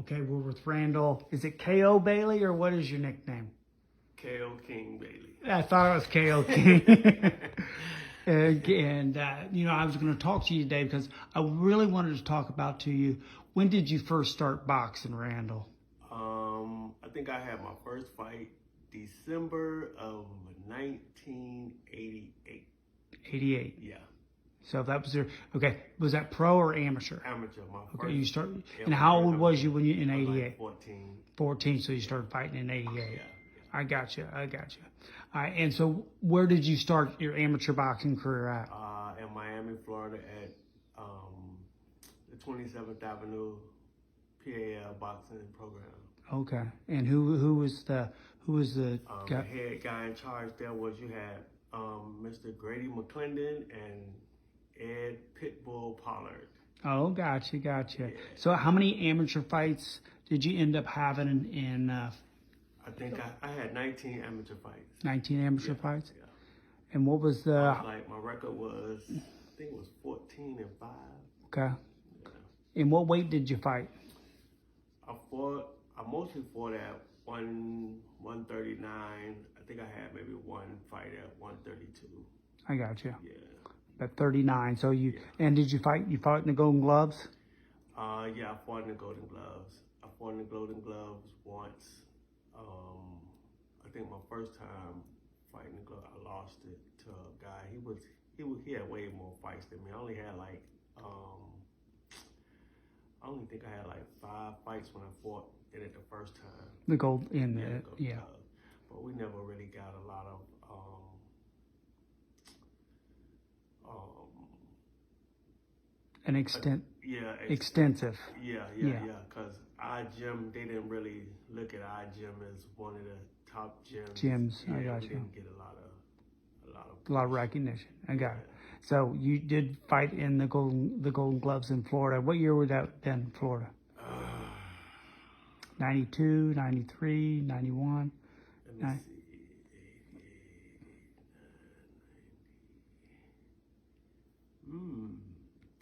Okay, we're with Randall. Is it K.O. Bailey or what is your nickname? K.O. King Bailey. I thought it was K.O. King. I was going to talk to you today because I really wanted to talk about to you. When did you first start boxing, Randall? I think I had my first fight December of 1988. 88. Yeah. So that was was that pro or amateur? Amateur. My first. Okay, you started. And how old was you when you in 88? Like 14. 14. So you started fighting in 88. Yeah. I got you. All right. And so where did you start your amateur boxing career at? In Miami, Florida, at the 27th Avenue PAL boxing program. Okay. And who was the The head guy in charge there was you had Mr. Grady McClendon and Ed Pitbull Pollard. Oh, gotcha. Yeah. So how many amateur fights did you end up having in I think I had 19 amateur fights. 19 amateur fights? Yeah. And what was the... my record was, I think it was 14-5. Okay. Yeah. And what weight did you fight? I mostly fought at 139. I think I had maybe one fight at 132. I got you. Yeah. At 39. So and did you fought in the Golden Gloves? Yeah, I fought in the Golden Gloves. I fought in the Golden Gloves once. I think my first time fighting the glove, I lost it to a guy. He had way more fights than me. I only had I only think I had 5 fights when I fought in it the first time. The gold in the the Golden Gloves. But we never really got a lot of extensive. Yeah. Because our gym, they didn't really look at our gym as one of the top gyms. I got we you. didn't get a lot of recognition. I got it. So you did fight in the Golden Gloves in Florida. What year was that then, Florida? 92, 93, 91? Let me see.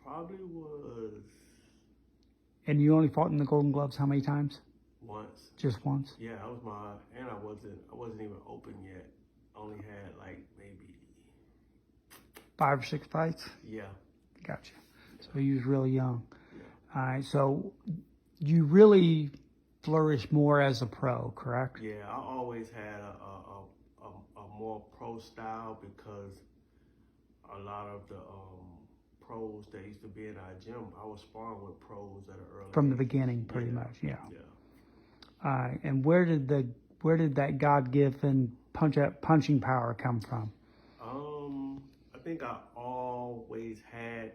Probably was... And you only fought in the Golden Gloves how many times? Once. Just once? Yeah, I wasn't even open yet. Only had maybe 5 or 6 fights? Yeah. Gotcha. So you was really young. Yeah. All right. So you really flourished more as a pro, correct? Yeah, I always had a more pro style because a lot of the pros that used to be in our gym, I was sparring with pros at an early From the age. beginning, pretty much. Yeah. Yeah. All right. And where did that God-given punching power come from? I think I always had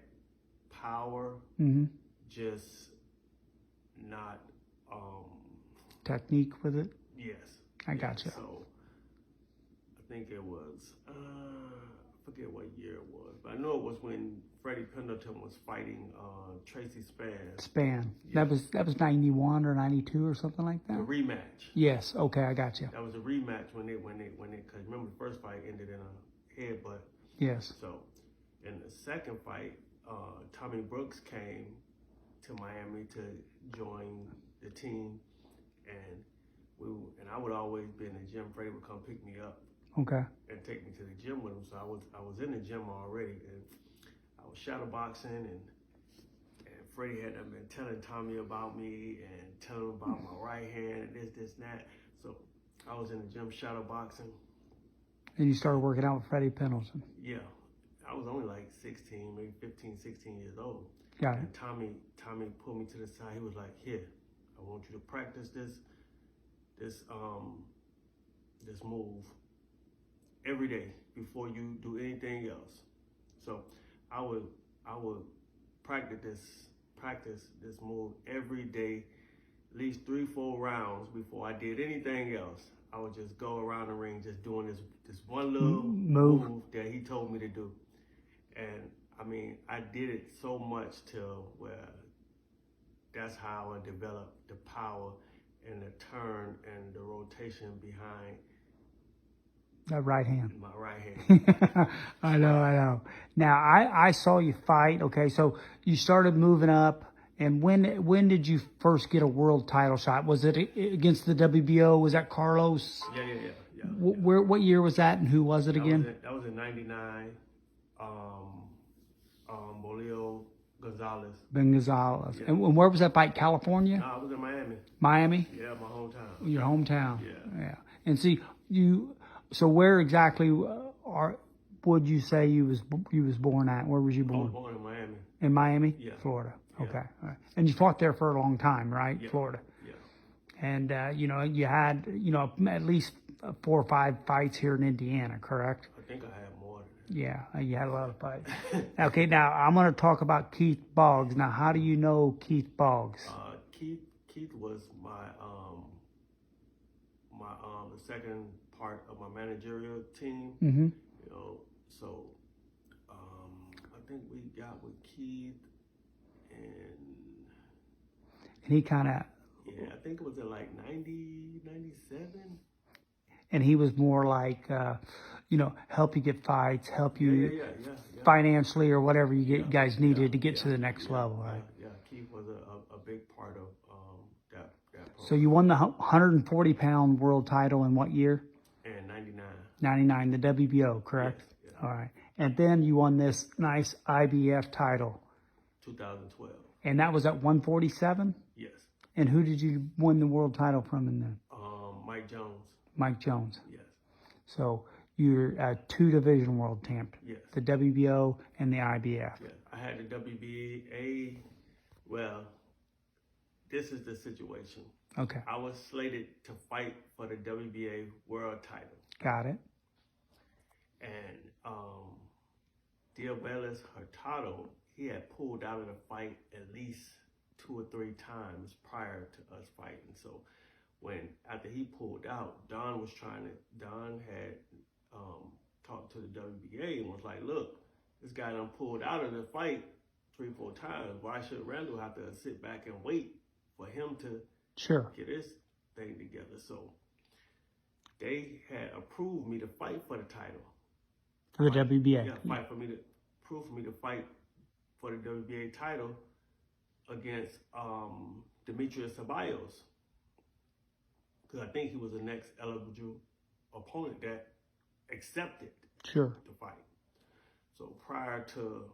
power, just not technique with it. Yes, I gotcha. So I think it was I forget what year it was, but I know it was when Freddie Pendleton was fighting Tracy Spann. Yeah. That was 91 or 92 or something like that. The rematch. Yes. Okay, I got you. That was a rematch when they because remember the first fight ended in a headbutt. Yes. So in the second fight, Tommy Brooks came to Miami to join the team, and I would always be in the gym. Freddie would come pick me up. Okay. And take me to the gym with him. So I was in the gym already, and I was shadow boxing, and Freddie had been telling Tommy about me and telling him about my right hand and this, and that. So I was in the gym shadow boxing. And you started working out with Freddie Pendleton. Yeah. I was only 16, maybe 15, 16 years old. Got it. And Tommy pulled me to the side. He was like, "Here, I want you to practice this move every day before you do anything else." So I would practice this move every day, at least 3-4 rounds before I did anything else. I would just go around the ring just doing this one little move that he told me to do. And I mean, I did it so much till where that's how I developed the power and the turn and the rotation behind that right hand. My right hand. I know. Now, I saw you fight. Okay, so you started moving up And when did you first get a world title shot? Was it against the WBO? Was that Carlos? Yeah. What year was that, and who was it again? That was in '99. Bolio Gonzalez. Ben Gonzalez. Yeah. And where was that fight? California? No, I was in Miami. Miami? Yeah, my hometown. Your hometown. Yeah. And see, so where exactly would you say you was born at? Where was you born? I was born in Miami. In Miami? Yeah. Florida. Yeah. Okay. All right. And you fought there for a long time, right? Yeah. Florida. Yeah. And, you had, at least 4 or 5 fights here in Indiana, correct? I think I had more than that. Yeah, you had a lot of fights. Okay, now I'm going to talk about Keith Boggs. Now, how do you know Keith Boggs? Keith was the second part of my managerial team. Mm-hmm. So I think we got with Keith, and he kind of. Yeah, I think it was in like 90, 97. And he was more like, help you get fights, help you Yeah. financially or whatever you guys needed to get to the next level, right? Yeah, Keith was a big part of that program. So you won the 140-pound world title in what year? In 99. 99, the WBO, correct? Yes. All right. And then you won this nice IBF title. 2012. And that was at 147? Yes. And who did you win the world title from in there? Mike Jones. Mike Jones. Yes. So you're a 2-division world champ. Yes. The WBO and the IBF. Yeah. I had the WBA. Well, this is the situation. Okay. I was slated to fight for the WBA world title. Got it. And Diabeles Hurtado, he had pulled out of the fight at least 2 or 3 times prior to us fighting. So after he pulled out, Don had talked to the WBA and was like, look, this guy done pulled out of the fight 3 or 4 times. Why should Randall have to sit back and wait for him to get his thing together? So they had approved me to fight for the title. For the WBA. Yeah, prove for me to fight for the WBA title against Demetrius Ceballos. Because I think he was the next eligible opponent that accepted the fight. So prior to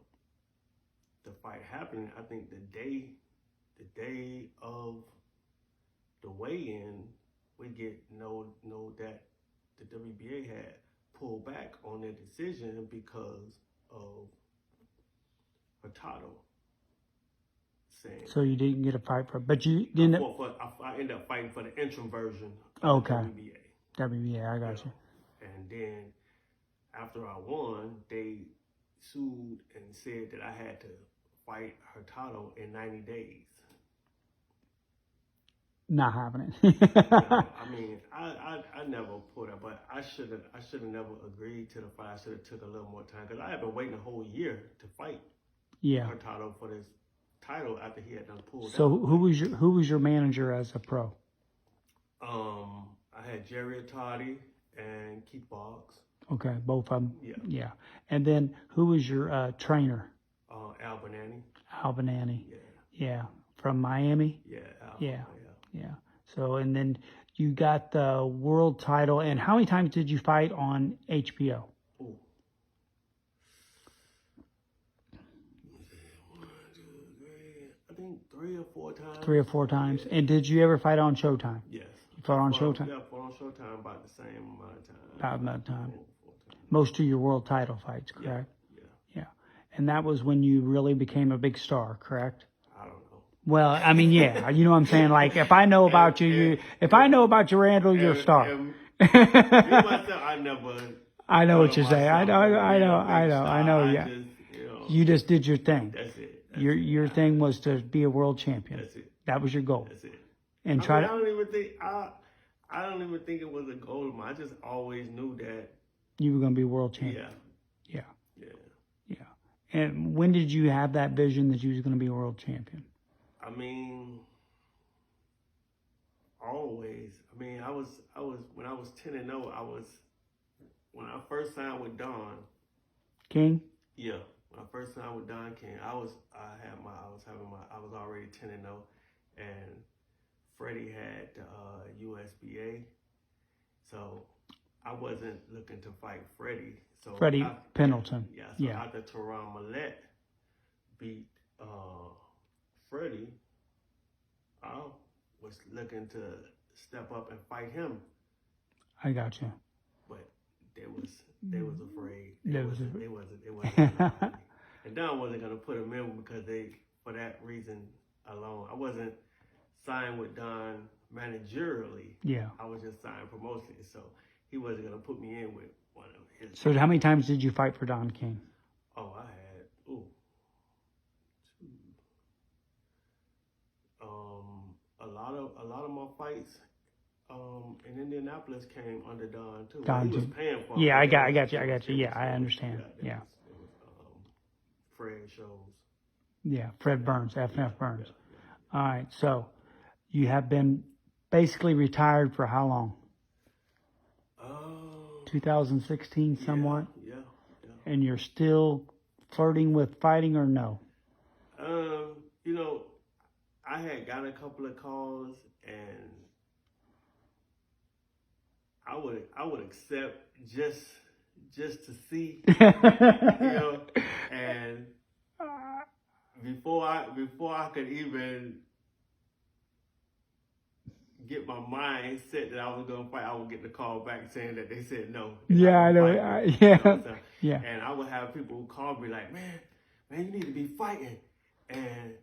the fight happening, I think the day of the weigh-in, we know that the WBA had pulled back on their decision because of Hurtado saying. So you didn't get a fight but you didn't. I ended up fighting for the interim version of the WBA. WBA, I got you. And then after I won, they sued and said that I had to fight Hurtado in 90 days. Not having I it. mean, I never pulled out, but I should have never agreed to the fight. I should have took a little more time because I had been waiting a whole year to fight Hurtado for this title after he had done pulled out. So who was your manager as a pro? I had Jerry Attardi and Keith Boggs. Okay, both of them. Yeah. And then who was your trainer? Al Banani. Al Banani. Yeah. Yeah. From Miami? Yeah. Yeah. So, and then you got the world title. And how many times did you fight on HBO? Ooh. 1, 2, 3. I think 3 or 4 times. 3 or 4 times. Yeah. And did you ever fight on Showtime? Yes. You fought on Showtime? Yeah, I fought on Showtime about the same amount of time. About that time. 4 times. Most of your world title fights, correct? Yeah. And that was when you really became a big star, correct? I don't know. Well, I mean, yeah, you know what I'm saying? Like, if I know about if I know about you, Randall, you're a star. Me myself, I never. I know what you're saying. I know. Yeah. You just did your thing. That's it. Your thing was to be a world champion. That's it. That was your goal. That's it. And I don't even think it was a goal of mine. I just always knew that you were going to be a world champion. Yeah. Yeah. And when did you have that vision that you was going to be a world champion? I mean, always. I mean, I was when I was 10-0. When I first signed with Don King. Yeah. when I first signed with Don King, I was already 10-0, and Freddie had the USBA, so I wasn't looking to fight Freddie. So Freddie Pendleton. So after Teron Millette beat Freddie, I was looking to step up and fight him. I got you. But they was afraid. They wasn't. And Don wasn't gonna put him in because for that reason alone. I wasn't signed with Don managerially. Yeah. I was just signed promotionally, so he wasn't gonna put me in with one of his. So how many times did you fight for Don King? Oh, I had two. A lot of my fights in Indianapolis came under Don too. Don he was paying for. Yeah, I got you. Yeah, I understand. Yeah. It was Fred shows. Yeah, Fred Burns, FNF Burns. Yeah. All right, so you have been basically retired for how long? 2016, somewhat. Yeah. And you're still flirting with fighting, or no? I had got a couple of calls, and I would accept just to see, and before I could even get my mind set that I was gonna fight, I would get the call back saying that they said no. Yeah, I know. Yeah. And I would have people call me like, man, you need to be fighting, and